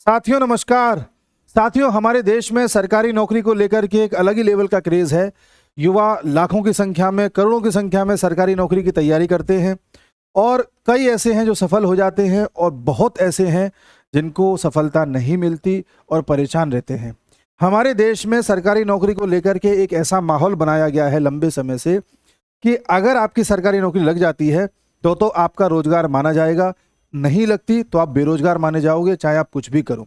साथियों नमस्कार। साथियों, हमारे देश में सरकारी नौकरी को लेकर के एक अलग ही लेवल का क्रेज है। युवा लाखों की संख्या में, करोड़ों की संख्या में सरकारी नौकरी की तैयारी करते हैं और कई ऐसे हैं जो सफल हो जाते हैं और बहुत ऐसे हैं जिनको सफलता नहीं मिलती और परेशान रहते हैं। हमारे देश में सरकारी नौकरी को लेकर के एक ऐसा माहौल बनाया गया है लंबे समय से कि अगर आपकी सरकारी नौकरी लग जाती है तो आपका रोजगार माना जाएगा, नहीं लगती तो आप बेरोजगार माने जाओगे, चाहे आप कुछ भी करो।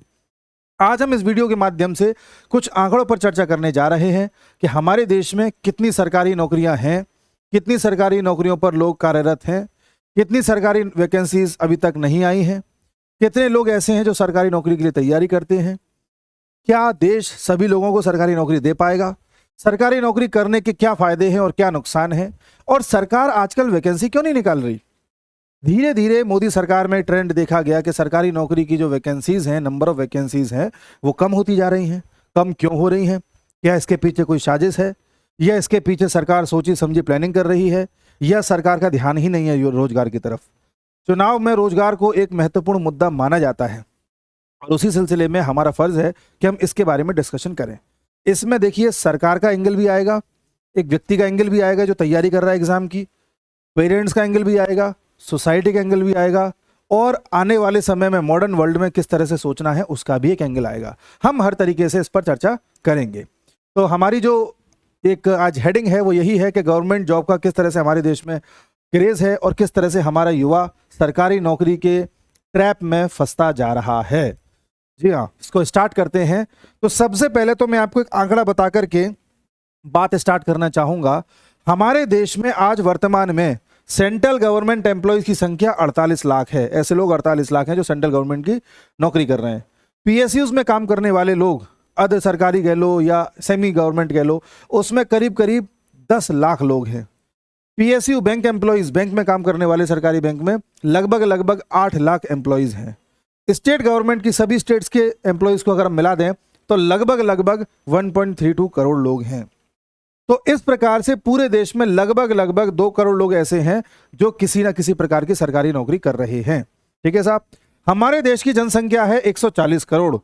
आज हम इस वीडियो के माध्यम से कुछ आंकड़ों पर चर्चा करने जा रहे हैं कि हमारे देश में कितनी सरकारी नौकरियां हैं, कितनी सरकारी नौकरियों पर लोग कार्यरत हैं, कितनी सरकारी वैकेंसीज अभी तक नहीं आई हैं, कितने लोग ऐसे हैं जो सरकारी नौकरी के लिए तैयारी करते हैं, क्या देश सभी लोगों को सरकारी नौकरी दे पाएगा, सरकारी नौकरी करने के क्या फायदे हैं और क्या नुकसान है, और सरकार आजकल वैकेंसी क्यों नहीं निकाल रही। धीरे धीरे मोदी सरकार में ट्रेंड देखा गया कि सरकारी नौकरी की जो वैकेंसीज हैं, नंबर ऑफ वैकेंसीज हैं, वो कम होती जा रही हैं। कम क्यों हो रही हैं? क्या इसके पीछे कोई साजिश है, या इसके पीछे सरकार सोची समझी प्लानिंग कर रही है, या सरकार का ध्यान ही नहीं है रोजगार की तरफ। चुनाव में रोजगार को एक महत्वपूर्ण मुद्दा माना जाता है और उसी सिलसिले में हमारा फर्ज है कि हम इसके बारे में डिस्कशन करें। इसमें देखिए, सरकार का एंगल भी आएगा, एक व्यक्ति का एंगल भी आएगा जो तैयारी कर रहा है एग्जाम की, पेरेंट्स का एंगल भी आएगा, सोसाइटी का एंगल भी आएगा, और आने वाले समय में मॉडर्न वर्ल्ड में किस तरह से सोचना है उसका भी एक एंगल आएगा। हम हर तरीके से इस पर चर्चा करेंगे। तो हमारी जो एक आज हेडिंग है वो यही है कि गवर्नमेंट जॉब का किस तरह से हमारे देश में क्रेज है और किस तरह से हमारा युवा सरकारी नौकरी के ट्रैप में फंसता जा रहा है। जी हाँ, इसको स्टार्ट करते हैं। तो सबसे पहले तो मैं आपको एक आंकड़ा बता करके बात स्टार्ट करना चाहूंगा। हमारे देश में आज वर्तमान में सेंट्रल गवर्नमेंट एम्प्लॉयज की संख्या 48 लाख है। ऐसे लोग 48 लाख हैं जो सेंट्रल गवर्नमेंट की नौकरी कर रहे हैं। पीएसयूज में काम करने वाले लोग, अर्ध सरकारी कह लो या सेमी गवर्नमेंट कह लो, उसमें करीब करीब 10 लाख लोग हैं। पीएसयू बैंक एम्प्लॉयज, बैंक में काम करने वाले सरकारी बैंक में लगभग 8 लाख एम्प्लॉयज हैं। स्टेट गवर्नमेंट की सभी स्टेट्स के एम्प्लॉयज को अगर हम मिला दें तो लगभग 1.32 करोड़ लोग हैं। तो इस प्रकार से पूरे देश में लगभग 2 करोड़ लोग ऐसे हैं जो किसी ना किसी प्रकार की सरकारी नौकरी कर रहे हैं। ठीक है साहब। हमारे देश की जनसंख्या है 140 करोड़,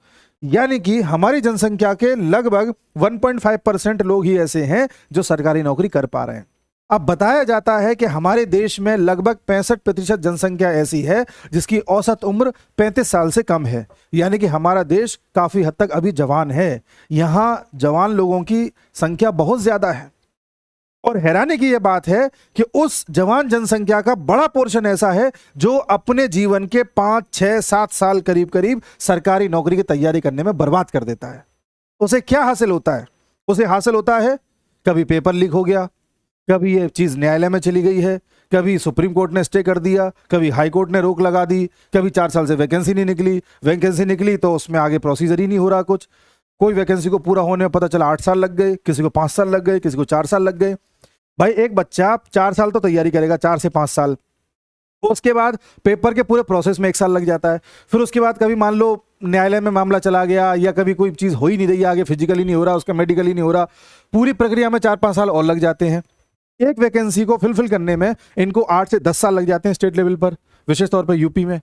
यानी कि हमारी जनसंख्या के लगभग 1.5% लोग ही ऐसे हैं जो सरकारी नौकरी कर पा रहे हैं। अब बताया जाता है कि हमारे देश में लगभग 65% जनसंख्या ऐसी है जिसकी औसत उम्र 35 साल से कम है, यानी कि हमारा देश काफी हद तक अभी जवान है। यहाँ जवान लोगों की संख्या बहुत ज्यादा है और हैरानी की यह बात है कि उस जवान जनसंख्या का बड़ा पोर्शन ऐसा है जो अपने जीवन के 5, 6, 7 साल करीब सरकारी नौकरी की तैयारी करने में बर्बाद कर देता है। उसे क्या हासिल होता है? उसे हासिल होता है कभी पेपर लीक हो गया, कभी ये चीज न्यायालय में चली गई है, कभी सुप्रीम कोर्ट ने स्टे कर दिया, कभी हाई कोर्ट ने रोक लगा दी, कभी 4 साल से वैकेंसी नहीं निकली, वैकेंसी निकली तो उसमें आगे प्रोसीजर ही नहीं हो रहा कुछ। कोई वैकेंसी को पूरा होने में पता चला 8 साल लग गए, किसी को 5 साल लग गए, किसी को 4 साल लग गए। भाई एक बच्चा 4 साल तो तैयारी करेगा, 4 से 5 साल, उसके बाद पेपर के पूरे प्रोसेस में 1 साल लग जाता है। फिर उसके बाद कभी मान लो न्यायालय में मामला चला गया या कभी कोई चीज हो ही नहीं रही, आगे फिजिकली नहीं हो रहा, उसका मेडिकली नहीं हो रहा, पूरी प्रक्रिया में 4-5 साल और लग जाते हैं। एक वैकेंसी को फिलफिल करने में इनको 8 से 10 साल लग जाते हैं स्टेट लेवल पर, विशेष तौर पर यूपी में।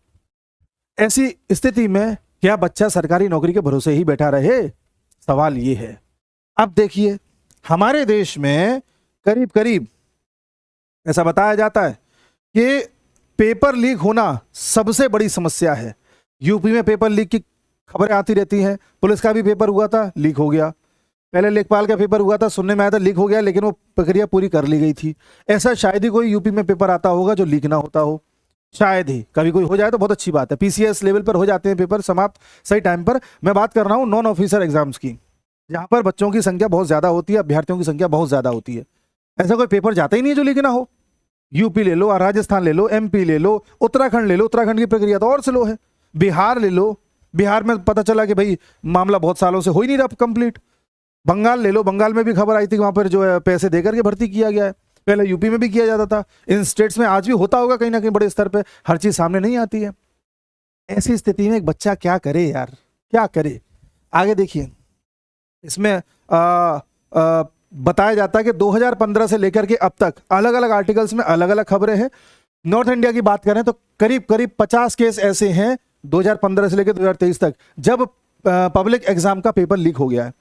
ऐसी स्थिति में क्या बच्चा सरकारी नौकरी के भरोसे ही बैठा रहे? सवाल ये है। अब देखिए, हमारे देश में करीब ऐसा बताया जाता है कि पेपर लीक होना सबसे बड़ी समस्या है। यूपी में पेपर लीक की खबरें आती रहती हैं। पुलिस का भी पेपर हुआ था, लीक हो गया। पहले लेखपाल का पेपर हुआ था, सुनने में आया था लीक हो गया, लेकिन वो प्रक्रिया पूरी कर ली गई थी। ऐसा शायद ही कोई यूपी में पेपर आता होगा जो लीक ना होता हो, शायद ही। कभी कोई हो जाए तो बहुत अच्छी बात है। पीसीएस लेवल पर हो जाते हैं पेपर समाप्त सही टाइम पर। मैं बात कर रहा हूँ नॉन ऑफिसर एग्जाम्स की, जहां पर बच्चों की संख्या बहुत ज्यादा होती है, अभ्यर्थियों की संख्या बहुत ज्यादा होती है। ऐसा कोई पेपर जाता ही नहीं है जो लीक ना हो। यूपी ले लो, राजस्थान ले लो, एमपी ले लो, उत्तराखंड ले लो, उत्तराखंड की प्रक्रिया तो और स्लो है। बिहार ले लो, बिहार में पता चला कि भाई मामला बहुत सालों से हो ही नहीं रहा कंप्लीट। बंगाल ले लो, बंगाल में भी खबर आई थी कि वहां पर जो है पैसे देकर के भर्ती किया गया है। पहले यूपी में भी किया जाता था। इन स्टेट्स में आज भी होता होगा कहीं ना कहीं बड़े स्तर पे, हर चीज सामने नहीं आती है। ऐसी स्थिति में एक बच्चा क्या करे यार, क्या करे? आगे देखिए, इसमें बताया जाता है कि 2015 से लेकर के अब तक अलग अलग आर्टिकल्स में अलग अलग खबरें हैं। नॉर्थ इंडिया की बात करें तो करीब 50 केस ऐसे हैं 2015 से लेकर 2023 तक, जब पब्लिक एग्जाम का पेपर लीक हो गया है,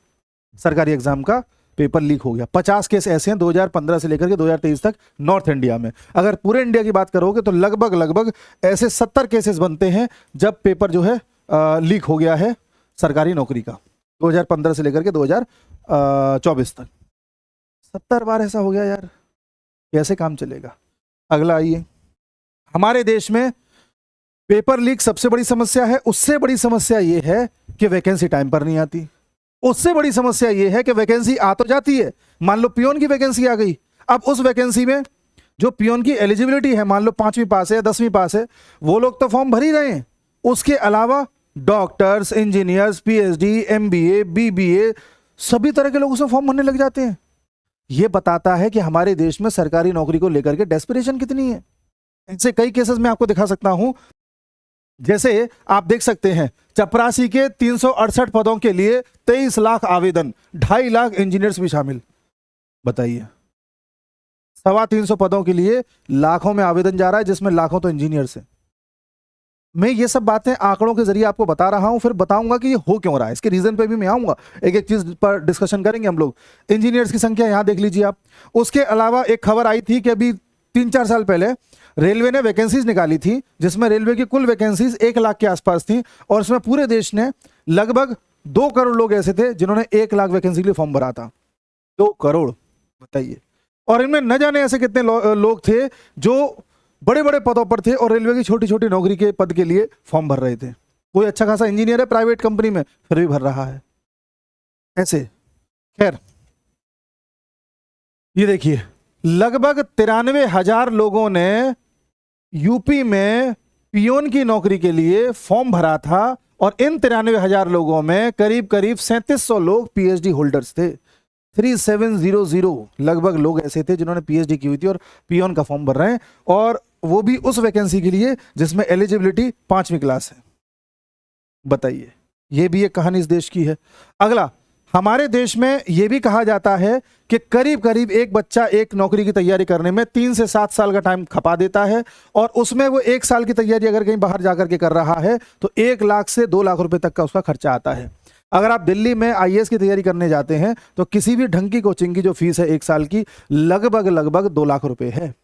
सरकारी एग्जाम का पेपर लीक हो गया, 50 केस ऐसे हैं 2015 से लेकर के 2023 तक नॉर्थ इंडिया में। अगर पूरे इंडिया की बात करोगे तो लगभग ऐसे 70 केसेस बनते हैं जब पेपर जो है लीक हो गया है सरकारी नौकरी का, 2015 से लेकर के 2024 तक। 70 बार ऐसा हो गया यार, कैसे काम चलेगा। अगला आइए, हमारे देश में पेपर लीक सबसे बड़ी समस्या है। उससे बड़ी समस्या यह है कि वैकेंसी टाइम पर नहीं आती। उससे बड़ी समस्या यह है कि वैकेंसी आ तो जाती है, मान लो पियोन की वैकेंसी आ गई, अब उस वैकेंसी में जो पियोन की एलिजिबिलिटी है, मान लो 5वीं पास है 10वीं पास है, वो लोग तो फॉर्म भर ही रहे हैं। उसके अलावा doctors, engineers, PhD, MBA, BBA, सभी तरह के लोग उसमें फॉर्म भरने लग जाते हैं। यह बताता है कि हमारे देश में सरकारी नौकरी को लेकर के डेस्परेशन कितनी है। ऐसे कई केसेस मैं आपको दिखा सकता हूं। जैसे आप देख सकते हैं, चपरासी के 368 पदों के लिए 23 लाख आवेदन, 2.5 लाख इंजीनियर्स भी शामिल। बताइए, 325 पदों के लिए लाखों में आवेदन जा रहा है, जिसमें लाखों तो इंजीनियर्स हैं। मैं ये सब बातें आंकड़ों के जरिए आपको बता रहा हूं, फिर बताऊंगा कि ये हो क्यों रहा है, इसके रीजन पे भी मैं आऊंगा, एक एक चीज पर डिस्कशन करेंगे हम लोग। इंजीनियर्स की संख्या यहां देख लीजिए आप। उसके अलावा एक खबर आई थी कि अभी 3-4 साल पहले रेलवे ने वैकेंसीज निकाली थी, जिसमें रेलवे की कुल वैकेंसीज 1 लाख के आसपास थी, और इसमें पूरे देश ने लगभग 2 करोड़ लोग ऐसे थे जिन्होंने 1 लाख वैकेंसी के लिए फॉर्म भरा था। 2 करोड़, बताइए। और इनमें न जाने ऐसे कितने लोग थे जो बड़े बड़े पदों पर थे और रेलवे की छोटी छोटी नौकरी के पद के लिए फॉर्म भर रहे थे। कोई अच्छा खासा इंजीनियर है प्राइवेट कंपनी में, फिर भी भर रहा है ऐसे। खैर, ये देखिए, लगभग 93,000 लोगों ने यूपी में पियोन की नौकरी के लिए फॉर्म भरा था, और इन 93,000 लोगों में करीब 3700 लोग पीएचडी होल्डर्स थे। 3700 लगभग लोग ऐसे थे जिन्होंने पीएचडी की हुई थी और पियोन का फॉर्म भर रहे हैं, और वो भी उस वैकेंसी के लिए जिसमें एलिजिबिलिटी 5वीं क्लास है। बताइए, ये भी एक कहानी इस देश की है। अगला, हमारे देश में यह भी कहा जाता है कि करीब करीब एक बच्चा एक नौकरी की तैयारी करने में 3 से 7 साल का टाइम खपा देता है, और उसमें वो 1 साल की तैयारी अगर कहीं बाहर जाकर के कर रहा है तो 1 लाख से 2 लाख रुपए तक का उसका खर्चा आता है। अगर आप दिल्ली में आईएएस की तैयारी करने जाते हैं तो किसी भी ढंग की कोचिंग की जो फीस है 1 साल की, लगभग 2 लाख रुपए है।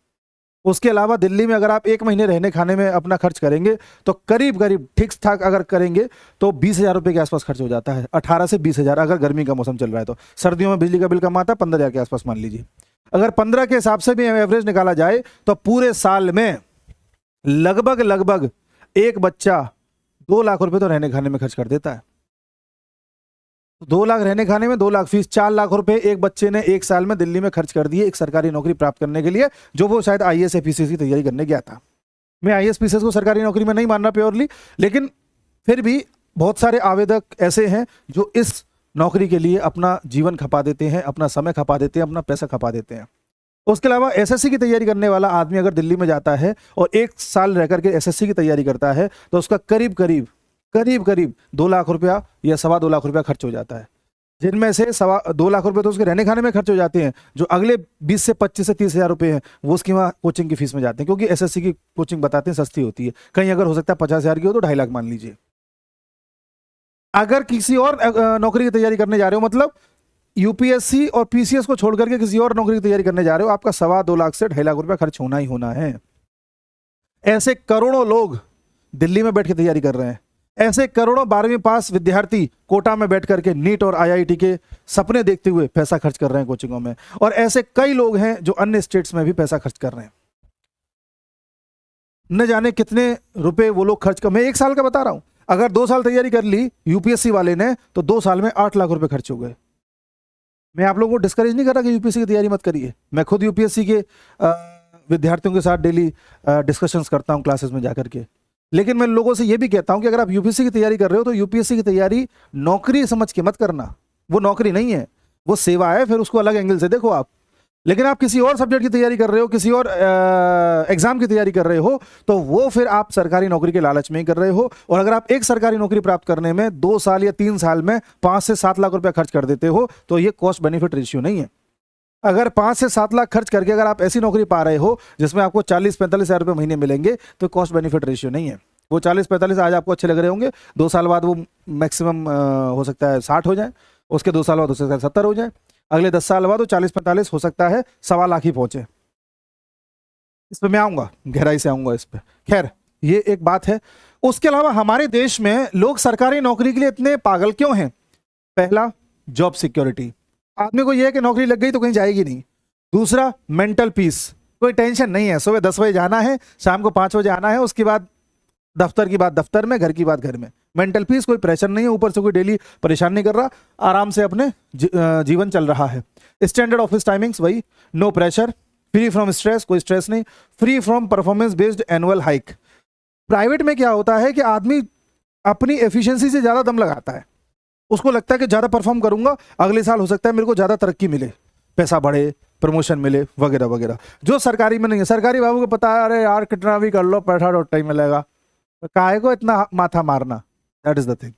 उसके अलावा दिल्ली में अगर आप 1 महीने रहने खाने में अपना खर्च करेंगे तो करीब करीब ठीक ठाक अगर करेंगे तो 20,000 रुपए के आसपास खर्च हो जाता है। 18 से 20,000 अगर गर्मी का मौसम चल रहा है तो। सर्दियों में बिजली का बिल कम आता है 15,000 के आसपास मान लीजिए। अगर 15 के हिसाब से भी एवरेज निकाला जाए तो पूरे साल में लगभग एक बच्चा 2 लाख रुपए तो रहने खाने में खर्च कर देता है। 2 लाख रहने खाने में, 2 लाख फीस, 4 लाख रुपए एक बच्चे ने 1 साल में दिल्ली में खर्च कर दिए एक सरकारी नौकरी प्राप्त करने के लिए, जो वो शायद आईएएस पीसीएस की तैयारी करने गया था। मैं आईएएस पीसीएस को सरकारी नौकरी में नहीं मान रहा प्योरली, लेकिन फिर भी बहुत सारे आवेदक ऐसे हैं जो इस नौकरी के लिए अपना जीवन खपा देते हैं, अपना समय खपा देते हैं, अपना पैसा खपा देते हैं। उसके अलावा एसएससी की तैयारी करने वाला आदमी अगर दिल्ली में जाता है और 1 साल रह करके एसएससी की तैयारी करता है तो उसका करीब करीब 2 लाख रुपया या 2.25 लाख रुपया खर्च हो जाता है, जिनमें से 2 लाख रुपए तो उसके रहने खाने में खर्च हो जाते हैं। जो अगले 20 से 25 से 30,000 रुपए हैं वो उसकी वहाँ कोचिंग की फीस में जाते हैं, क्योंकि एसएससी की कोचिंग बताते हैं सस्ती होती है। कहीं अगर हो सकता है 50,000 की हो तो 2.5 लाख मान लीजिए। अगर किसी और नौकरी की तैयारी करने जा रहे हो, मतलब यूपीएससी और पीसीएस को छोड़ करके किसी और नौकरी की तैयारी करने जा रहे हो, आपका 2.25 लाख से 2.5 लाख रुपया खर्च होना ही होना है। ऐसे करोड़ों लोग दिल्ली में बैठ के तैयारी कर रहे हैं। ऐसे करोड़ों 12वीं पास विद्यार्थी कोटा में बैठ करके नीट और आईआईटी के सपने देखते हुए पैसा खर्च कर रहे हैं कोचिंगों में, और ऐसे कई लोग हैं जो अन्य स्टेट्स में भी पैसा खर्च कर रहे हैं। न जाने कितने रुपए वो लोग खर्च कर, मैं 1 साल का बता रहा हूं। अगर 2 साल तैयारी कर ली यूपीएससी वाले ने तो 2 साल में 8 लाख रुपए खर्च हो गए। मैं आप लोगों को डिस्करेज नहीं कर रहा कि यूपीएससी की तैयारी मत करिए, मैं खुद यूपीएससी के विद्यार्थियों के साथ डेली डिस्कशंस करता हूं क्लासेस में जाकर के। लेकिन मैं लोगों से यह भी कहता हूं कि अगर आप यूपीएससी की तैयारी कर रहे हो तो यूपीएससी की तैयारी नौकरी समझ के मत करना, वो नौकरी नहीं है, वो सेवा है, फिर उसको अलग एंगल से देखो आप। लेकिन आप किसी और सब्जेक्ट की तैयारी कर रहे हो, किसी और एग्जाम की तैयारी कर रहे हो, तो वो फिर आप सरकारी नौकरी के लालच में ही कर रहे हो। और अगर आप एक सरकारी नौकरी प्राप्त करने में 2 साल या 3 साल में 5 से 7 लाख रुपया खर्च कर देते हो तो ये कॉस्ट बेनिफिट रेशियो नहीं है। अगर 5 से 7 लाख खर्च करके अगर आप ऐसी नौकरी पा रहे हो जिसमें आपको 40-45 हज़ार रुपये महीने मिलेंगे तो कॉस्ट बेनिफिट रेशियो नहीं है। वो 40-45 आज आपको अच्छे लग रहे होंगे, 2 साल बाद वो मैक्सिमम हो सकता है 60 हो जाए, उसके 2 साल बाद हो सकता है 70 हो जाए, अगले 10 साल बाद वो 40-45 हो सकता है 1.25 लाख ही पहुंचे। इस पे मैं आऊंगा, गहराई से आऊंगा इस पे। खैर, ये एक बात है। उसके अलावा हमारे देश में लोग सरकारी नौकरी के लिए इतने पागल क्यों हैं? पहला, जॉब सिक्योरिटी। आदमी को यह है कि नौकरी लग गई तो कहीं जाएगी नहीं। दूसरा, मेंटल पीस, कोई टेंशन नहीं है, सुबह 10 बजे जाना है, शाम को 5 बजे आना है, उसके बाद दफ्तर की बात दफ्तर में, घर की बात घर में। मेंटल पीस, कोई प्रेशर नहीं है, ऊपर से कोई डेली परेशान नहीं कर रहा, आराम से अपने जीवन चल रहा है। स्टैंडर्ड ऑफिस टाइमिंग्स वही, no pressure, free from stress, कोई स्ट्रेस नहीं, free from performance based annual hike. Private में क्या होता है कि आदमी अपनी एफिशिएंसी से ज्यादा दम लगाता है, उसको लगता है कि ज्यादा परफॉर्म करूंगा, अगले साल हो सकता है मेरे को ज्यादा तरक्की मिले, पैसा बढ़े, प्रमोशन मिले, वगैरह वगैरह, जो सरकारी में नहीं है। सरकारी बाबू को पता है, अरे यार कितना भी कर लो पैसा डॉट ही मिलेगा, काहे को इतना माथा मारना। That is the thing.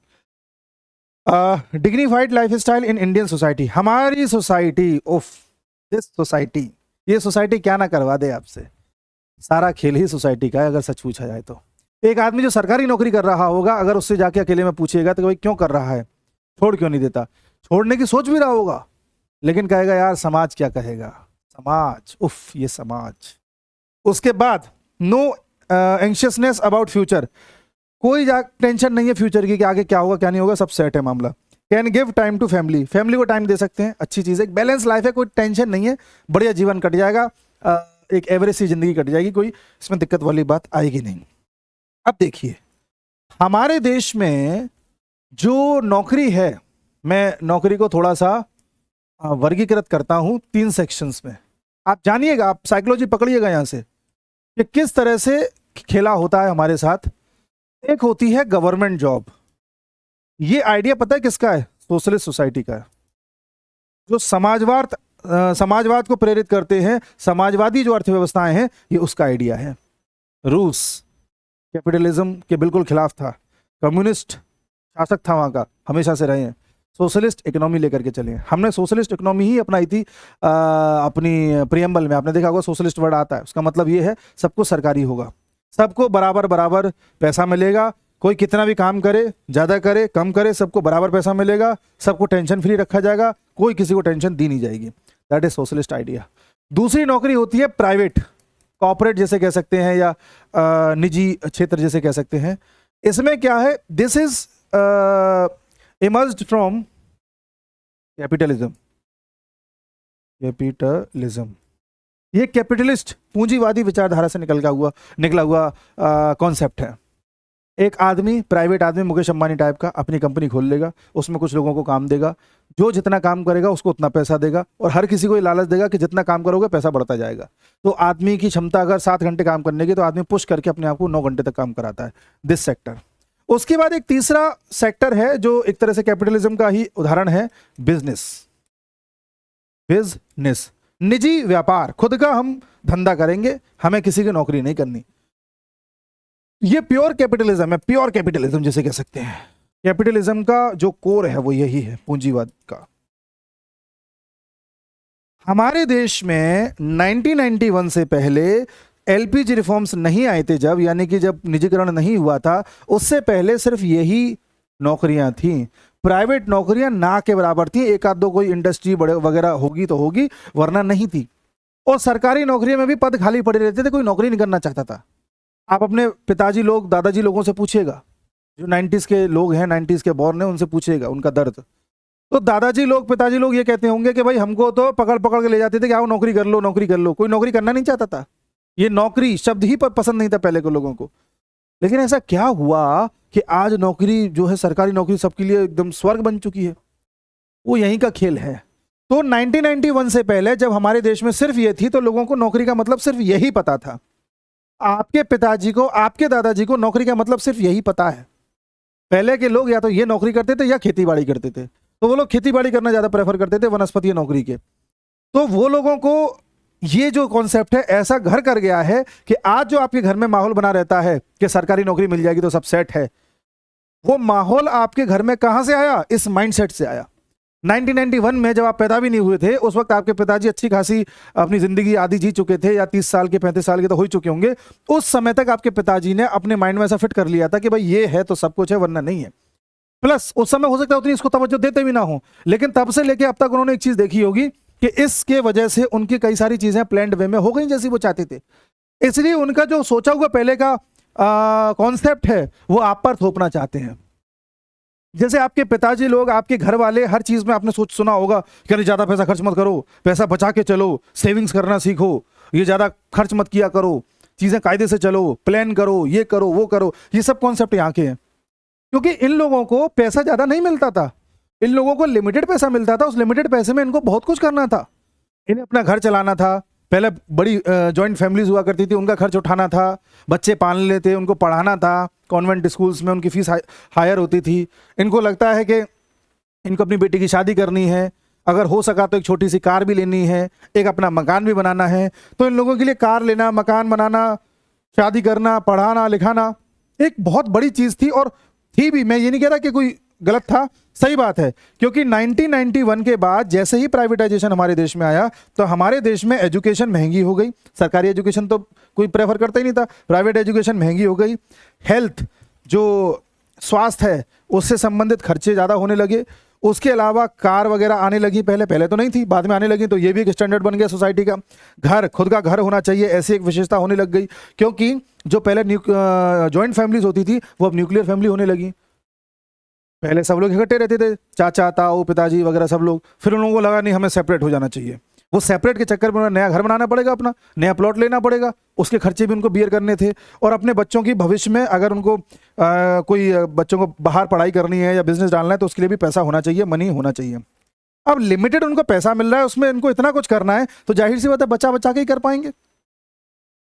Dignified lifestyle in Indian society. हमारी सोसाइटी, उफ, दिस सोसाइटी, ये सोसाइटी क्या ना करवा दे आपसे। सारा खेल ही सोसाइटी का है अगर सच पूछा जाए तो। एक आदमी जो सरकारी नौकरी कर रहा होगा, अगर उससे जाके अकेले में पूछिएगा तो भाई क्यों कर रहा है, छोड़ क्यों नहीं देता, छोड़ने की सोच भी रहा होगा, लेकिन कहेगा यार समाज क्या कहेगा, समाज, उफ, ये समाज। उसके बाद, नो एंशियसनेस अबाउट फ्यूचर, कोई टेंशन नहीं है फ्यूचर की कि आगे क्या होगा क्या नहीं होगा, सब सेट है मामला। Can give time to family, family को टाइम दे सकते हैं, अच्छी चीज़ है, बैलेंस लाइफ है, कोई टेंशन नहीं है, बढ़िया जीवन कट जाएगा, एक एवरेज सी जिंदगी कट जाएगी, कोई इसमें दिक्कत वाली बात आएगी नहीं। अब देखिए, हमारे देश में जो नौकरी है, मैं नौकरी को थोड़ा सा वर्गीकृत करता हूं 3 सेक्शंस में। आप जानिएगा, आप साइकोलॉजी पकड़िएगा यहां से कि किस तरह से खेला होता है हमारे साथ। एक होती है गवर्नमेंट जॉब। ये आइडिया पता है किसका है? सोशलिस्ट सोसाइटी का है, जो समाजवाद को प्रेरित करते हैं, समाजवादी जो अर्थव्यवस्थाएं हैं, ये उसका आइडिया है। रूस कैपिटलिज्म के बिल्कुल खिलाफ था, कम्युनिस्ट शासक था वहां का, हमेशा से रहे हैं। सोशलिस्ट इकोनॉमी लेकर के चले हैं। हमने सोशलिस्ट इकोनॉमी ही अपनाई थी अपनी प्रियम्बल में। आपने देखा होगा सोशलिस्ट वर्ड आता है, उसका मतलब ये है सबको सरकारी होगा, सबको बराबर बराबर पैसा मिलेगा, कोई कितना भी काम करे, ज्यादा करे कम करे, सबको बराबर पैसा मिलेगा, सबको टेंशन फ्री रखा जाएगा, कोई किसी को टेंशन दी नहीं जाएगी। That is socialist idea. दूसरी नौकरी होती है प्राइवेट, कॉर्पोरेट जैसे कह सकते हैं, या निजी क्षेत्र जैसे कह सकते हैं। इसमें क्या है? This is emerged from capitalism. ये कैपिटलिस्ट पूंजीवादी विचारधारा से निकला हुआ कॉन्सेप्ट है। एक आदमी, प्राइवेट आदमी, मुकेश अंबानी टाइप का, अपनी कंपनी खोल लेगा, उसमें कुछ लोगों को काम देगा, जो जितना काम करेगा उसको उतना पैसा देगा, और हर किसी को ये लालच देगा कि जितना काम करोगे पैसा बढ़ता जाएगा। तो आदमी की क्षमता अगर 7 घंटे काम करने की, तो आदमी पुश करके अपने आप को 9 घंटे तक काम कराता है। This sector. उसके बाद एक तीसरा सेक्टर है जो एक तरह से कैपिटलिज्म का ही उदाहरण है, बिजनेस। निजी व्यापार, खुद का हम धंधा करेंगे, हमें किसी की नौकरी नहीं करनी। ये प्योर कैपिटलिज्म है, प्योर कैपिटलिज्म जिसे कह सकते हैं। कैपिटलिज्म का जो कोर है वो यही है, पूंजीवाद का। हमारे देश में 1991 से पहले एलपीजी रिफॉर्म्स नहीं आए थे, जब, यानी कि जब निजीकरण नहीं हुआ था, उससे पहले सिर्फ यही नौकरियां थी। प्राइवेट नौकरियां ना के बराबर थी, एक आध दो कोई इंडस्ट्री बड़े वगैरह होगी तो होगी, वरना नहीं थी। और सरकारी नौकरियों में भी पद खाली पड़े रहते थे, कोई नौकरी नहीं करना चाहता था। आप अपने पिताजी लोग, दादाजी लोगों से पूछिएगा, जो 90s के लोग हैं, 90s के बॉर्न हैं, उनसे पूछिएगा उनका दर्द। तो दादाजी लोग, पिताजी लोग ये कहते होंगे कि भाई हमको तो पकड़ पकड़ के ले जाते थे कि आओ नौकरी कर लो, नौकरी कर लो। कोई नौकरी करना नहीं चाहता था, ये नौकरी शब्द ही पर पसंद नहीं था पहले के लोगों को। लेकिन ऐसा क्या हुआ कि आज नौकरी जो है, सरकारी नौकरी सबके लिए एकदम स्वर्ग बन चुकी है? वो यहीं का खेल है। तो 1991 से पहले जब हमारे देश में सिर्फ ये थी, तो लोगों को नौकरी का मतलब सिर्फ यही पता था। आपके पिताजी को, आपके दादाजी को नौकरी का मतलब सिर्फ यही पता है। पहले के लोग या तो ये नौकरी करते थे या खेती बाड़ी करते थे, तो वो लोग खेती बाड़ी करना ज्यादा प्रेफर करते थे वनस्पतीय नौकरी के। तो वो लोगों को ये जो कॉन्सेप्ट है ऐसा घर कर गया है कि आज जो आपके घर में माहौल बना रहता है कि सरकारी नौकरी मिल जाएगी तो सब सेट है, वो माहौल आपके घर में कहां से आया? इस माइंडसेट से आया। 1991 में जब आप पैदा भी नहीं हुए थे, उस वक्त आपके पिताजी अच्छी खासी अपनी जिंदगी आधी जी चुके थे, या 30 साल के 35 साल के तो हो ही चुके होंगे। उस समय तक आपके पिताजी ने अपने माइंड में ऐसा फिट कर लिया था कि भाई ये है तो सब कुछ है, वरना नहीं है। प्लस उस समय हो सकता है उतनी इसको तवज्जो देते भी ना हो, लेकिन तब से लेके अब तक उन्होंने एक चीज देखी होगी कि इसके वजह से उनकी कई सारी चीजें प्लान्ड वे में हो गई जैसी वो चाहते थे। इसलिए उनका जो सोचा हुआ पहले का कॉन्सेप्ट है वो आप पर थोपना चाहते हैं। जैसे आपके पिताजी लोग, आपके घर वाले, हर चीज में आपने सोच सुना होगा कि अरे ज्यादा पैसा खर्च मत करो, पैसा बचा के चलो, सेविंग्स करना सीखो, ये ज्यादा खर्च मत किया करो, चीजें कायदे से चलो, प्लान करो, ये करो वो करो। ये सब कॉन्सेप्ट यहाँ के हैं, क्योंकि इन लोगों को पैसा ज्यादा नहीं मिलता था, इन लोगों को लिमिटेड पैसा मिलता था। उस लिमिटेड पैसे में इनको बहुत कुछ करना था। इन्हें अपना घर चलाना था, पहले बड़ी जॉइंट फैमिलीज हुआ करती थी, उनका खर्च उठाना था, बच्चे पालने लेते, उनको पढ़ाना था, कॉन्वेंट स्कूल्स में उनकी फीस हायर होती थी। इनको लगता है कि इनको अपनी बेटी की शादी करनी है, अगर हो सका तो एक छोटी सी कार भी लेनी है, एक अपना मकान भी बनाना है। तो इन लोगों के लिए कार लेना, मकान बनाना, शादी करना, पढ़ाना लिखाना एक बहुत बड़ी चीज़ थी, और थी भी। मैं ये नहीं कह रहा कि कोई गलत था, सही बात है, क्योंकि 1991 के बाद जैसे ही प्राइवेटाइजेशन हमारे देश में आया तो हमारे देश में एजुकेशन महंगी हो गई। सरकारी एजुकेशन तो कोई प्रेफर करता ही नहीं था, प्राइवेट एजुकेशन महंगी हो गई। हेल्थ, जो स्वास्थ्य है, उससे संबंधित खर्चे ज़्यादा होने लगे। उसके अलावा कार वगैरह आने लगी, पहले तो नहीं थी, बाद में आने लगी, तो ये भी एक स्टैंडर्ड बन गया सोसाइटी का। घर, खुद का घर होना चाहिए, ऐसी एक विशेषता होने लग गई, क्योंकि जो पहले जॉइंट फैमिलीज होती थी वो अब न्यूक्लियर फैमिली होने लगी। पहले सब लोग इकट्ठे रहते थे, चाचा ताऊ पिताजी वगैरह सब लोग, फिर उन लोगों को लगा नहीं हमें सेपरेट हो जाना चाहिए। वो सेपरेट के चक्कर में नया घर बनाना पड़ेगा, अपना नया प्लॉट लेना पड़ेगा, उसके खर्चे भी उनको बियर करने थे। और अपने बच्चों की भविष्य में अगर उनको कोई बच्चों को बाहर पढ़ाई करनी है या बिजनेस डालना है तो उसके लिए भी पैसा होना चाहिए, मनी होना चाहिए। अब लिमिटेड उनको पैसा मिल रहा है, उसमें इनको इतना कुछ करना है, तो जाहिर सी बात है बचा बचा के ही कर पाएंगे।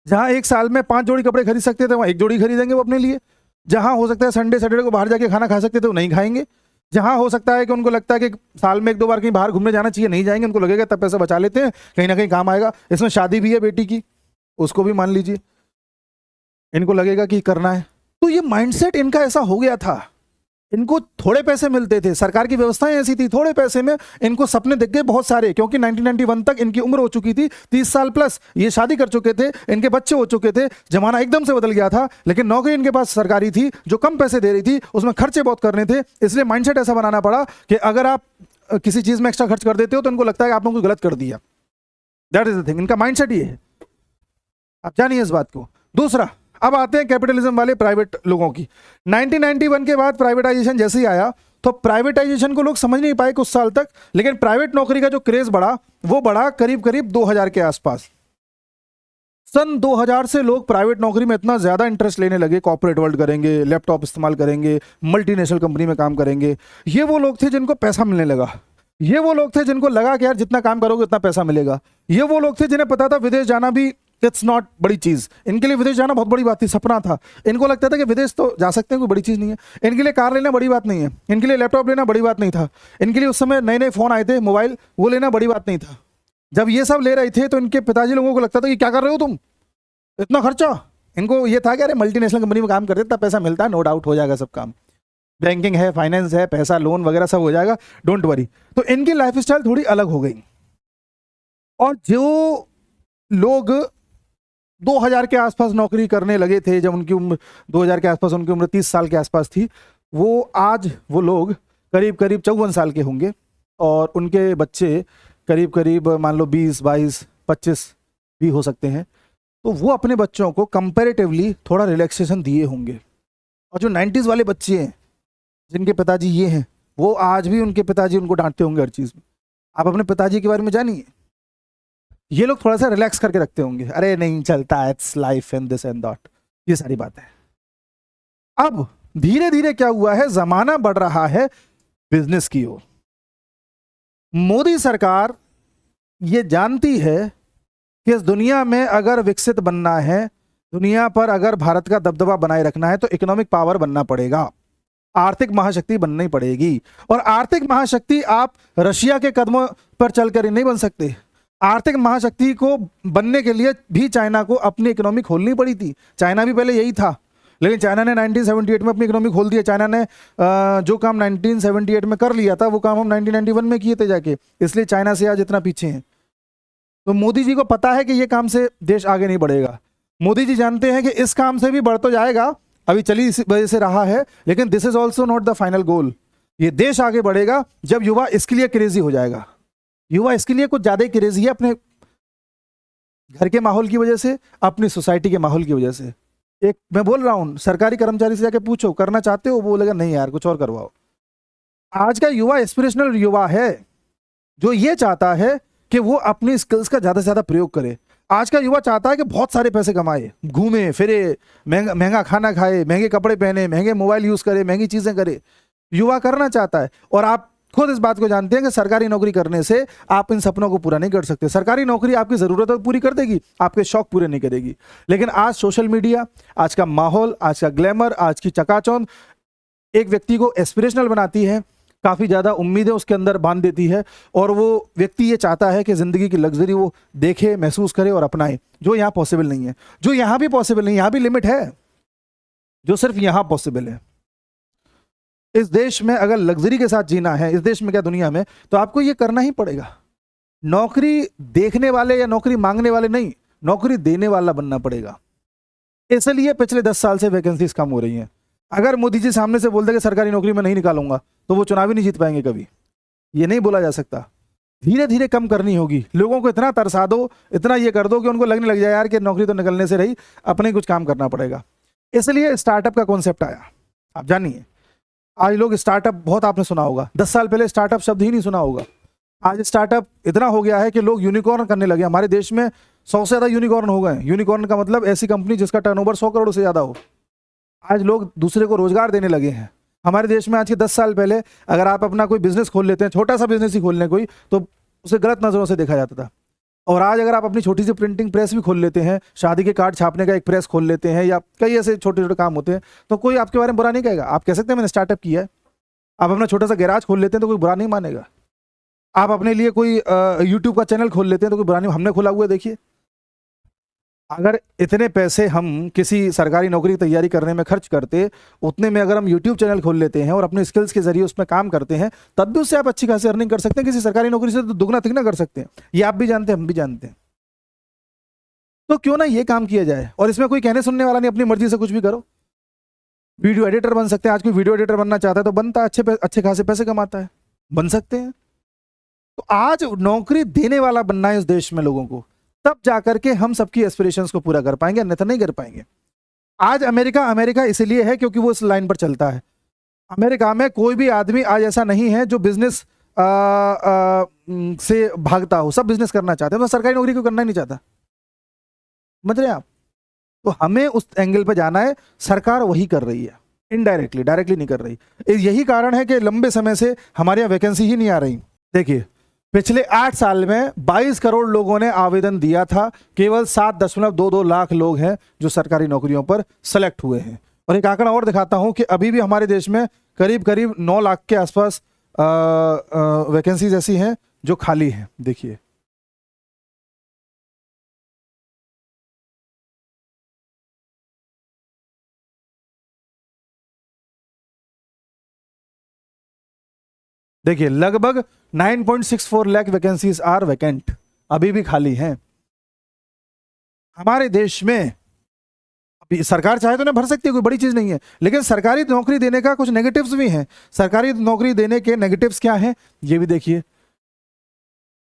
जहाँ एक साल में 5 जोड़ी कपड़े खरीद सकते थे वहाँ 1 जोड़ी खरीदेंगे वो अपने लिए। जहाँ हो सकता है संडे सैटरडे को बाहर जाके खाना खा सकते थे वो नहीं खाएंगे। जहाँ हो सकता है कि उनको लगता है कि साल में 1-2 बार कहीं बाहर घूमने जाना चाहिए, नहीं जाएंगे, उनको लगेगा तब पैसा बचा लेते हैं, कहीं ना कहीं काम आएगा। इसमें शादी भी है बेटी की, उसको भी मान लीजिए, इनको लगेगा कि करना है। तो ये माइंडसेट इनका ऐसा हो गया था। इनको थोड़े पैसे मिलते थे, सरकार की व्यवस्थाएं ऐसी थी, थोड़े पैसे में इनको सपने दिख गए बहुत सारे, क्योंकि 1991 तक इनकी उम्र हो चुकी थी 30 साल प्लस, ये शादी कर चुके थे, इनके बच्चे हो चुके थे, जमाना एकदम से बदल गया था। लेकिन नौकरी इनके पास सरकारी थी जो कम पैसे दे रही थी, उसमें खर्चे बहुत करने थे, इसलिए माइंडसेट ऐसा बनाना पड़ा कि अगर आप किसी चीज में एक्स्ट्रा खर्च कर देते हो तो इनको लगता है कि आपने कुछ गलत कर दिया। दैट इज द थिंग, इनका माइंडसेट ये है, आप जानिए इस बात को। दूसरा, अब आते हैं कैपिटलिज्म वाले प्राइवेट लोगों की। 1991 के बाद प्राइवेटाइजेशन जैसे ही आया तो प्राइवेटाइजेशन को लोग समझ नहीं पाए कुछ साल तक, लेकिन प्राइवेट नौकरी का जो क्रेज बढ़ा वो बढ़ा करीब करीब 2000 के आसपास। सन 2000 से लोग प्राइवेट नौकरी में इतना ज्यादा इंटरेस्ट लेने लगे, कॉर्पोरेट वर्ल्ड करेंगे, लैपटॉप इस्तेमाल करेंगे, मल्टीनेशनल कंपनी में काम करेंगे। ये वो लोग थे जिनको पैसा मिलने लगा, ये वो लोग थे जिनको लगा कि यार जितना काम करोगे उतना पैसा मिलेगा। ये वो लोग थे जिन्हें पता था विदेश जाना भी इट्स नॉट बड़ी चीज, इनके लिए विदेश जाना बहुत बड़ी बात थी, सपना था। इनको लगता था कि विदेश तो जा सकते हैं, कोई बड़ी चीज नहीं है। इनके लिए कार लेना बड़ी बात नहीं है, इनके लिए लैपटॉप लेना बड़ी बात नहीं था, इनके लिए उस समय नए नए फोन आए थे मोबाइल, वो लेना बड़ी बात नहीं था। जब ये सब ले रहे थे तो इनके पिताजी लोगों को लगता था कि क्या कर रहे हो तुम, इतना खर्चा। इनको ये था कि अरे मल्टीनेशनल कंपनी में काम करते इतना पैसा मिलता है, नो डाउट हो जाएगा सब काम, बैंकिंग है, फाइनेंस है, पैसा लोन वगैरह सब हो जाएगा, डोंट वरी। तो इनकी लाइफ स्टाइल थोड़ी अलग हो गई। और जो लोग 2000 के आसपास नौकरी करने लगे थे, जब उनकी उम्र 2000 के आसपास, उनकी उम्र 30 साल के आसपास थी, वो आज वो लोग करीब करीब 54 साल के होंगे, और उनके बच्चे करीब करीब मान लो 20, 22, 25 भी हो सकते हैं। तो वो अपने बच्चों को कंपैरेटिवली थोड़ा रिलैक्सेशन दिए होंगे। और जो 90s वाले बच्चे हैं जिनके पिताजी ये हैं, वो आज भी उनके पिताजी उनको डांटते होंगे हर चीज़ में। आप अपने पिताजी के बारे में जानिए, ये लोग थोड़ा सा रिलैक्स करके रखते होंगे, अरे नहीं चलता, it's life and this and that, ये सारी बात है। अब धीरे धीरे क्या हुआ है, जमाना बढ़ रहा है बिजनेस की ओर। मोदी सरकार ये जानती है कि इस दुनिया में अगर विकसित बनना है, दुनिया पर अगर भारत का दबदबा बनाए रखना है, तो इकोनॉमिक पावर बनना पड़ेगा, आर्थिक महाशक्ति बननी पड़ेगी। और आर्थिक महाशक्ति आप रशिया के कदमों पर चलकर नहीं बन सकते। आर्थिक महाशक्ति को बनने के लिए भी चाइना को अपनी इकोनॉमी खोलनी पड़ी थी। चाइना भी पहले यही था, लेकिन चाइना ने 1978 में अपनी इकोनॉमी खोल दिया। चाइना ने जो काम 1978 में कर लिया था वो काम हम 1991 में किए थे जाके, इसलिए चाइना से आज इतना पीछे हैं। तो मोदी जी को पता है कि ये काम से देश आगे नहीं बढ़ेगा। मोदी जी जानते हैं कि इस काम से भी बढ़ तो जाएगा, अभी चली इस वजह से रहा है, लेकिन this is also not the final goal. ये देश आगे बढ़ेगा जब युवा इसके लिए क्रेजी हो जाएगा। युवा इसके लिए कुछ ज्यादा ही क्रेजी है, अपने घर के माहौल की वजह से, अपनी सोसाइटी के माहौल की वजह से। एक मैं बोल रहा हूं, सरकारी कर्मचारी से जाके पूछो करना चाहते हो, वो बोलेगा नहीं यार कुछ और करवाओ। आज का युवा एस्पिरेशनल युवा है, जो ये चाहता है कि वो अपनी स्किल्स का ज्यादा से ज्यादा प्रयोग करे। आज का युवा चाहता है कि बहुत सारे पैसे कमाए, घूमे फिरे, महंगा खाना खाए, महंगे कपड़े पहने, महंगे मोबाइल यूज करे, महंगी चीजें करे। युवा करना चाहता है, और आप खुद इस बात को जानते हैं कि सरकारी नौकरी करने से आप इन सपनों को पूरा नहीं कर सकते। सरकारी नौकरी आपकी जरूरत पूरी कर देगी, आपके शौक पूरे नहीं करेगी। लेकिन आज सोशल मीडिया, आज का माहौल, आज का ग्लैमर, आज की चकाचौंध एक व्यक्ति को एस्पिरेशनल बनाती है, काफी ज्यादा उम्मीदें उसके अंदर बांध देती है, और वो व्यक्ति ये चाहता है कि जिंदगी की लग्जरी वो देखे, महसूस करे और अपनाए, जो यहाँ पॉसिबल नहीं है। जो यहाँ भी पॉसिबल नहीं, यहाँ भी लिमिट है, जो सिर्फ यहाँ पॉसिबल है। इस देश में अगर लग्जरी के साथ जीना है, इस देश में क्या दुनिया में, तो आपको ये करना ही पड़ेगा। नौकरी देखने वाले या नौकरी मांगने वाले नहीं, नौकरी देने वाला बनना पड़ेगा। इसलिए पिछले 10 साल से वैकेंसीज कम हो रही हैं। अगर मोदी जी सामने से बोल दे कि सरकारी नौकरी में नहीं निकालूंगा, तो वो चुनाव ही नहीं जीत पाएंगे कभी। ये नहीं बोला जा सकता। धीरे धीरे कम करनी होगी। लोगों को इतना तरसा दो, इतना ये कर दो कि उनको लगने लग जाए यार कि नौकरी तो निकलने से रही, अपने कुछ काम करना पड़ेगा। इसलिए स्टार्टअप का कॉन्सेप्ट आया। आप जानिए, आज लोग स्टार्टअप बहुत आपने सुना होगा, 10 साल पहले स्टार्टअप शब्द ही नहीं सुना होगा। आज स्टार्टअप इतना हो गया है कि लोग यूनिकॉर्न करने लगे। हमारे देश में 100 से ज्यादा यूनिकॉर्न हो गए। यूनिकॉर्न का मतलब ऐसी कंपनी जिसका टर्नओवर 100 करोड़ से ज्यादा हो। आज लोग दूसरे को रोजगार देने लगे हैं। हमारे देश में आज के 10 साल पहले अगर आप अपना कोई बिजनेस खोल लेते हैं, छोटा सा बिजनेस ही खोल लें कोई, तो उसे गलत नजरों से देखा जाता था। और आज अगर आप अपनी छोटी सी प्रिंटिंग प्रेस भी खोल लेते हैं, शादी के कार्ड छापने का एक प्रेस खोल लेते हैं, या कई ऐसे छोटे छोटे काम होते हैं, तो कोई आपके बारे में बुरा नहीं कहेगा। आप कह सकते हैं मैंने स्टार्टअप किया है। आप अपना छोटा सा गैराज खोल लेते हैं तो कोई बुरा नहीं मानेगा। आप अपने लिए कोई यूट्यूब का चैनल खोल लेते हैं तो कोई बुरा नहीं, हमने खोला हुआ है देखिए। अगर इतने पैसे हम किसी सरकारी नौकरी की तैयारी करने में खर्च करते, उतने में अगर हम यूट्यूब चैनल खोल लेते हैं और अपने स्किल्स के जरिए उसमें काम करते हैं, तब भी उससे आप अच्छी खासी अर्निंग कर सकते हैं। किसी सरकारी नौकरी से तो दुगना तिगना कर सकते हैं। ये आप भी जानते हैं, हम भी जानते हैं। तो क्यों ना ये काम किया जाए, और इसमें कोई कहने सुनने वाला नहीं, अपनी मर्जी से कुछ भी करो। वीडियो एडिटर बन सकते हैं। आज कोई वीडियो एडिटर बनना चाहता है तो बनता है, अच्छे खासे पैसे कमाता है, बन सकते हैं। तो आज नौकरी देने वाला बनना है इस देश में लोगों को, तब जाकर के हम सबकी एस्पिरेशंस को पूरा कर पाएंगे, अन्यथा नहीं कर पाएंगे। आज अमेरिका इसलिए है क्योंकि वो इस लाइन पर चलता है। अमेरिका में कोई भी आदमी आज ऐसा नहीं है जो बिजनेस से भागता हो। सब बिजनेस करना चाहते हैं, तो सरकारी नौकरी को करना ही नहीं चाहता। समझ रहे हैं आप? तो हमें उस एंगल पे जाना है। सरकार वही कर रही है, इनडायरेक्टली, डायरेक्टली नहीं कर रही। यही कारण है कि लंबे समय से हमारे यहाँ वैकेंसी ही नहीं आ रही। देखिए, पिछले 8 साल में 22 करोड़ लोगों ने आवेदन दिया था, केवल 7.22 लाख लोग हैं जो सरकारी नौकरियों पर सेलेक्ट हुए हैं। और एक आंकड़ा और दिखाता हूं कि अभी भी हमारे देश में करीब करीब 9 लाख के आसपास वैकेंसीज ऐसी हैं जो खाली हैं। देखिए, देखिए लगभग 9.64 लाख वैकेंसीज आर वैकेंट, अभी भी खाली हैं हमारे देश में। अभी सरकार चाहे तो ना भर सकती है, कोई बड़ी चीज नहीं है। लेकिन सरकारी नौकरी देने का कुछ नेगेटिव्स भी हैं। सरकारी नौकरी देने के नेगेटिव्स क्या हैं, ये भी देखिए।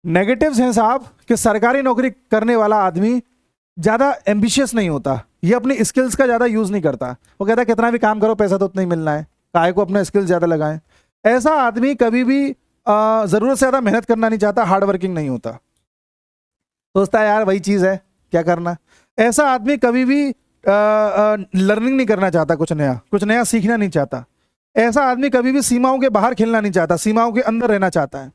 नेगेटिव्स हैं साहब कि सरकारी नौकरी करने वाला आदमी ज्यादा एम्बिशियस नहीं होता, ये अपनी स्किल्स का ज्यादा यूज नहीं करता। वो कहता है कितना भी काम करो पैसा तो उतना ही मिलना है, काहे को अपना स्किल्स ज्यादा लगाएं। ऐसा आदमी कभी भी जरूरत से ज्यादा मेहनत करना नहीं चाहता, हार्ड वर्किंग नहीं होता, सोचता है यार वही चीज है क्या करना। ऐसा आदमी कभी भी लर्निंग नहीं करना चाहता, कुछ नया सीखना नहीं चाहता। ऐसा आदमी कभी भी सीमाओं के बाहर खेलना नहीं चाहता, सीमाओं के अंदर रहना चाहता है।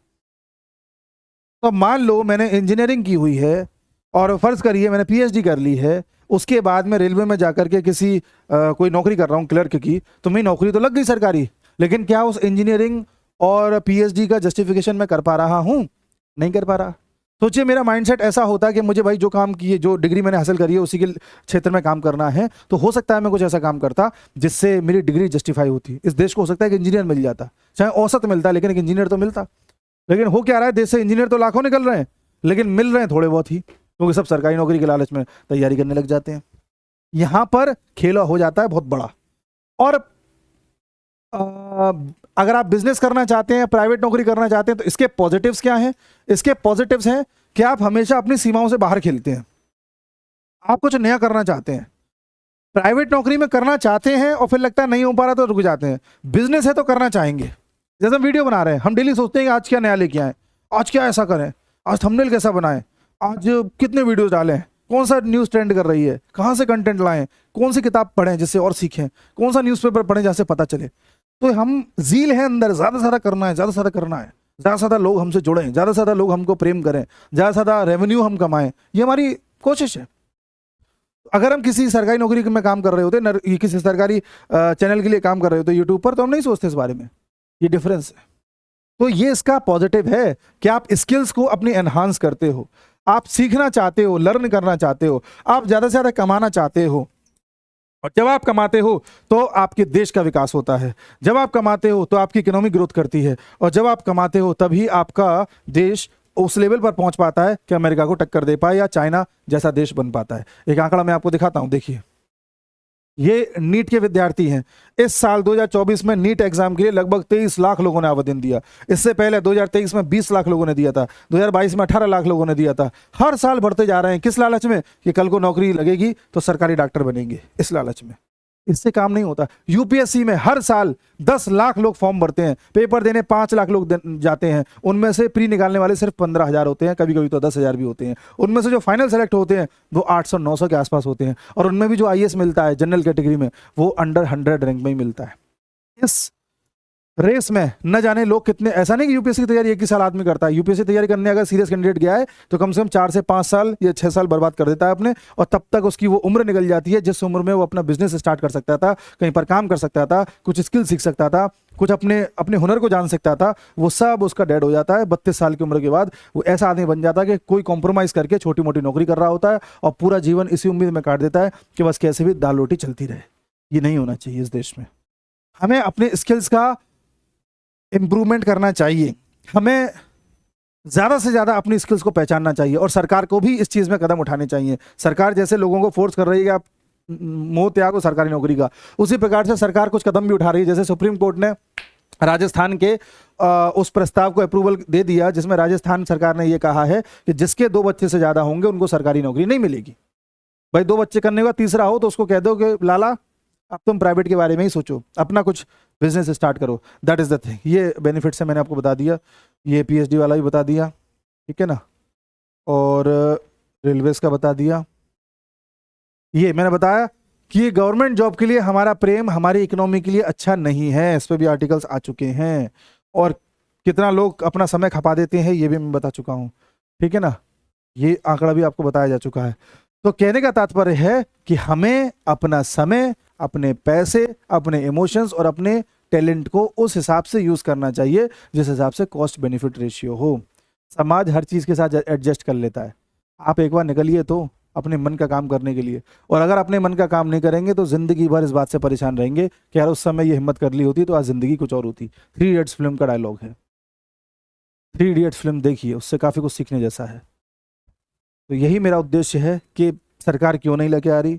तो मान लो मैंने इंजीनियरिंग की हुई है और फर्ज करिए मैंने पीएचडी कर ली है, उसके बाद मैं रेलवे में जाकर के किसी कोई नौकरी कर रहा हूँ क्लर्क की, तो मेरी नौकरी तो लग गई सरकारी, लेकिन क्या उस इंजीनियरिंग और पीएचडी का जस्टिफिकेशन मैं कर पा रहा हूँ? नहीं कर पा रहा। सोचिए मेरा माइंडसेट ऐसा होता है कि मुझे भाई जो काम किए, जो डिग्री मैंने हासिल करी है उसी के क्षेत्र में काम करना है, तो हो सकता है मैं कुछ ऐसा काम करता जिससे मेरी डिग्री जस्टिफाई होती। इस देश को हो सकता है कि इंजीनियर मिल जाता, चाहे औसत मिलता लेकिन एक इंजीनियर तो मिलता। लेकिन हो क्या रहा है, देश से इंजीनियर तो लाखों निकल रहे हैं लेकिन मिल रहे हैं थोड़े बहुत ही, क्योंकि सब सरकारी नौकरी के लालच में तैयारी करने लग जाते हैं। यहां पर खेल हो जाता है बहुत बड़ा। और अगर आप बिजनेस करना चाहते हैं, प्राइवेट नौकरी करना चाहते हैं, तो इसके पॉजिटिव्स क्या हैं? इसके पॉजिटिव्स हैं कि आप हमेशा अपनी सीमाओं से बाहर खेलते हैं। आप कुछ नया करना चाहते हैं, प्राइवेट नौकरी में करना चाहते हैं और फिर लगता है नहीं हो पा रहा तो रुक जाते हैं। बिजनेस है तो करना चाहेंगे। जैसे हम वीडियो बना रहे हैं, हम डेली सोचते हैं कि आज क्या नया लेके आए, आज क्या ऐसा करें, आज थंबनेल कैसा बनाएं, आज कितने वीडियोस डालें, कौन सा न्यूज़ ट्रेंड कर रही है, कहाँ से कंटेंट लाएं, कौन सी किताब पढ़ें जिससे और सीखें, कौन सा न्यूज़पेपर पढ़ें जहाँ से पता चले। तो हम जील है अंदर, ज़्यादा से ज़्यादा करना है, ज़्यादा से ज़्यादा करना है, ज़्यादा से ज़्यादा लोग हमसे जुड़ें, ज़्यादा से ज़्यादा लोग हमको प्रेम करें, ज़्यादा से ज़्यादा रेवेन्यू हम कमाएं, ये हमारी कोशिश है। अगर हम किसी सरकारी नौकरी में काम कर रहे होते, किसी सरकारी चैनल के लिए काम कर रहे होते यूट्यूब पर, तो हम नहीं सोचते इस बारे में। ये डिफरेंस है। तो ये इसका पॉजिटिव है कि आप स्किल्स को अपनी एनहांस करते हो, आप सीखना चाहते हो, लर्न करना चाहते हो, आप ज़्यादा से ज़्यादा कमाना चाहते हो। और जब आप कमाते हो तो आपके देश का विकास होता है, जब आप कमाते हो तो आपकी इकोनॉमिक ग्रोथ करती है, और जब आप कमाते हो तभी आपका देश उस लेवल पर पहुंच पाता है कि अमेरिका को टक्कर दे पाए या चाइना जैसा देश बन पाता है। एक आंकड़ा मैं आपको दिखाता हूं, देखिए। ये नीट के विद्यार्थी हैं। इस साल 2024 में नीट एग्जाम के लिए लगभग 23 लाख लोगों ने आवेदन दिया। इससे पहले 2023 में 20 लाख लोगों ने दिया था, 2022 में 18 लाख लोगों ने दिया था। हर साल बढ़ते जा रहे हैं। किस लालच में? कि कल को नौकरी लगेगी तो सरकारी डॉक्टर बनेंगे, इस लालच में। इससे काम नहीं होता। यूपीएससी में हर साल 10 लाख लोग फॉर्म भरते हैं, पेपर देने 5 लाख लोग जाते हैं, उनमें से प्री निकालने वाले सिर्फ 15,000 होते हैं, कभी कभी तो 10,000 भी होते हैं। उनमें से जो फाइनल सेलेक्ट होते हैं वो 800-900 के आसपास होते हैं, और उनमें भी जो आईएएस मिलता है जनरल कैटेगरी में, वो अंडर 100 रैंक में ही मिलता है। इस रेस में न जाने लोग कितने, ऐसा नहीं कि यूपीएससी की तैयारी एक ही साल आदमी करता है। यूपीएससी तैयारी करने अगर सीरियस कैंडिडेट गया है तो कम से कम 4 से 5 साल या 6 साल बर्बाद कर देता है अपने, और तब तक उसकी वो उम्र निकल जाती है जिस उम्र में वो अपना बिजनेस स्टार्ट कर सकता था, कहीं पर काम कर सकता था, कुछ स्किल सीख सकता था, कुछ अपने हुनर को जान सकता था। वो सब उसका डेड हो जाता है। 32 साल की उम्र के बाद वो ऐसा आदमी बन जाता है कि कोई कॉम्प्रोमाइज़ करके छोटी मोटी नौकरी कर रहा होता है, और पूरा जीवन इसी उम्मीद में काट देता है कि बस कैसे भी दाल रोटी चलती रहे। ये नहीं होना चाहिए इस देश में। हमें अपने स्किल्स का इम्प्रूवमेंट करना चाहिए, हमें ज़्यादा से ज़्यादा अपनी स्किल्स को पहचानना चाहिए, और सरकार को भी इस चीज़ में कदम उठाने चाहिए। सरकार जैसे लोगों को फोर्स कर रही है कि आप मोह त्यागो सरकारी नौकरी का, उसी प्रकार से सरकार कुछ कदम भी उठा रही है। जैसे सुप्रीम कोर्ट ने राजस्थान के उस प्रस्ताव को अप्रूवल दे दिया जिसमें राजस्थान सरकार ने यह कहा है कि जिसके 2 बच्चे से ज़्यादा होंगे उनको सरकारी नौकरी नहीं मिलेगी। भाई 2 बच्चे करने का तीसरा हो तो उसको कह दो कि लाला अब तुम प्राइवेट के बारे में ही सोचो, अपना कुछ बिजनेस स्टार्ट करो। That is the thing. ये बेनिफिट्स है, मैंने आपको बता दिया। ये पीएचडी वाला भी बता दिया, ठीक है ना, और रेलवेज का बता दिया। ये मैंने बताया कि गवर्नमेंट जॉब के लिए हमारा प्रेम हमारी इकोनॉमी के लिए अच्छा नहीं है, इस पर भी आर्टिकल्स आ चुके हैं, और कितना लोग अपना समय खपा देते हैं ये भी मैं बता चुका हूँ, ठीक है ना। ये आंकड़ा भी आपको बताया जा चुका है। तो कहने का तात्पर्य है कि हमें अपना समय, अपने पैसे, अपने इमोशंस और अपने टैलेंट को उस हिसाब से यूज करना चाहिए जिस हिसाब से कॉस्ट बेनिफिट रेशियो हो। समाज हर चीज के साथ एडजस्ट कर लेता है। आप एक बार निकलिए तो अपने मन का काम करने के लिए, और अगर अपने मन का काम नहीं करेंगे तो जिंदगी भर इस बात से परेशान रहेंगे कि यार उस समय ये हिम्मत कर ली होती तो आज जिंदगी कुछ और होती। 3 इडियट्स फिल्म का डायलॉग है। 3 इडियट्स फिल्म देखिए, उससे काफी कुछ सीखने जैसा है। तो यही मेरा उद्देश्य है कि सरकार क्यों नहीं लेके आ रही,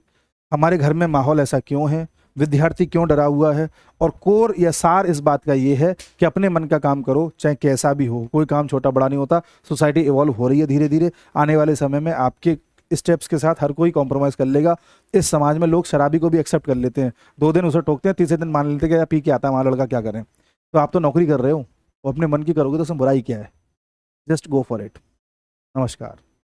हमारे घर में माहौल ऐसा क्यों है, विद्यार्थी क्यों डरा हुआ है, और कोर या सार इस बात का ये है कि अपने मन का काम करो, चाहे कैसा भी हो। कोई काम छोटा बड़ा नहीं होता। सोसाइटी इवॉल्व हो रही है धीरे धीरे। आने वाले समय में आपके स्टेप्स के साथ हर कोई कॉम्प्रोमाइज़ कर लेगा। इस समाज में लोग शराबी को भी एक्सेप्ट कर लेते हैं, 2 दिन उसे टोकते हैं, तीसरे दिन मान लेते हैं कि पी के आता है वहाँ लड़का, क्या करें। तो आप तो नौकरी कर रहे हो, वो अपने मन की करोगे तो उसमें बुराई क्या है। Just go for it. नमस्कार।